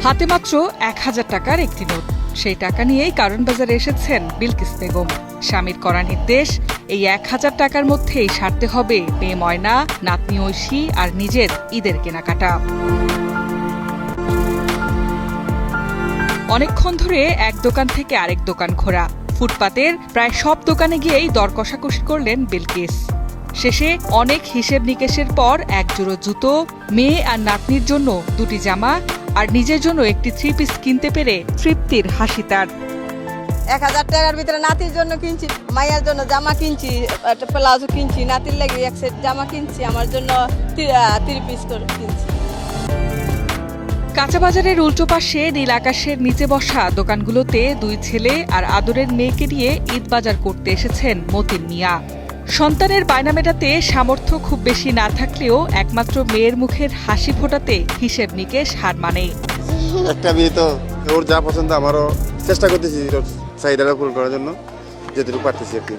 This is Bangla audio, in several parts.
হাতে মাত্র ১,০০০ টাকার একটি নোট। সেই টাকা নিয়েই কারণ বাজারে এসেছেন বিলকিস বেগম। স্বামীর করা নির্দেশ, এই ১,০০০ টাকার মধ্যেই সারতে হবে মেয়ে ময়না, নাতনি ঐশী আর নিজের ঈদের কেনাকাটা। অনেকক্ষণ ধরে এক দোকান থেকে আরেক দোকান ঘোরা, ফুটপাতের প্রায় সব দোকানে গিয়েই দর কষাকষি করলেন বিলকিস। শেষে অনেক হিসেব নিকেশের পর এক জোড়ো জুতো, মেয়ে আর নাতনির জন্য দুটি জামা আর নিজের জন্য একটি 3 পিস কিনতে পেরে তৃপ্তির হাসি তার। ১,০০০ টাকার ভিতরে নাতির জন্য কিনছি, মায়ের জন্য জামা কিনছি, একটা প্লাজো কিনছি, নাতির লাগে এক সেট জামা কিনছি, আমার জন্য 3 পিস করে কিনছি। কাঁচা বাজারের উল্টো পাশে নীল আকাশের নিচে বসা দোকানগুলোতে দুই ছেলে আর আদরের মেয়েকে নিয়ে ঈদ বাজার করতে এসেছেন মতিন মিয়া। সন্তানের বায়না মেটাতে সামর্থ্য খুব বেশি না থাকলেও একমাত্র মেয়ের মুখের হাসি ফোটাতে হিসেব নিকেশ হার মানে। একটা মেয়ে তো, ওর যা পছন্দ আমারও চেষ্টা করতেছি ওর চাহিদাটা পূরণ করার জন্য, যেটুকু পারতেছি আর কি।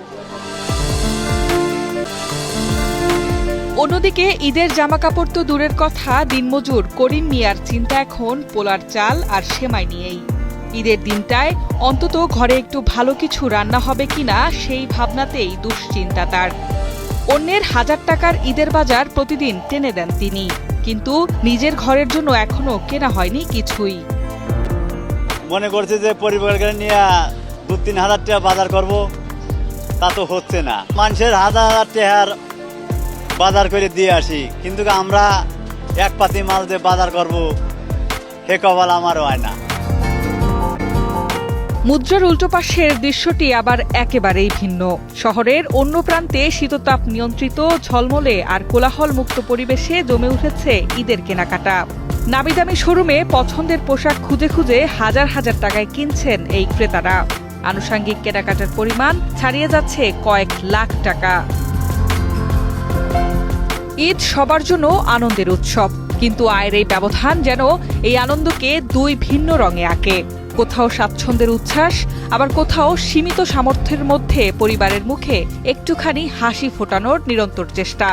অন্যদিকে ঈদের জামা কাপড় তো দূরের কথা, দিনমজুর করিম মিয়ার চিন্তা এখন পোলার চাল আর সেমাই নিয়েই। ঈদের দিনটায় অন্তত ঘরে একটু ভালো কিছু রান্না হবে কিনা সেই ভাবনাতেই দুশ্চিন্তা তার। অন্যের ১,০০০ টাকার ঈদের বাজার প্রতিদিন টেনে দেন তিনি, কিন্তু নিজের ঘরের জন্য এখনো কেনা হয়নি কিছুই। মনে করছে যে পরিবারকে নিয়ে ২-৩ হাজার টাকা বাজার করব, তা তো হচ্ছে না। মানুষের ১,০০০ টাকার বাজার করে দিয়ে আসি, কিন্তু আমরা এক পাতি মাল দিয়ে বাজার করব, হে কপাল আমারও হয় না। মুদ্রার উল্টো পাশের দৃশ্যটি আবার একেবারেই ভিন্ন। শহরের অন্য প্রান্তে শীততাপ নিয়ন্ত্রিত, ঝলমলে আর কোলাহল মুক্ত পরিবেশে জমে উঠেছে ঈদের কেনাকাটা। নামিদামি শোরুমে পছন্দের পোশাক খুঁজে খুঁজে হাজার হাজার টাকায় কিনছেন এই ক্রেতারা। আনুষঙ্গিক কেনাকাটার পরিমাণ ছাড়িয়ে যাচ্ছে কয়েক লাখ টাকা। ঈদ সবার জন্য আনন্দের উৎসব, কিন্তু আয়ের এই ব্যবধান যেন এই আনন্দকে দুই ভিন্ন রঙে আঁকে। কোথাও স্বাচ্ছন্দ্যের উচ্ছ্বাস, আবার কোথাও সীমিত সামর্থ্যের মধ্যে পরিবারের মুখে একটুখানি হাসি ফোটানোর নিরন্তর চেষ্টা।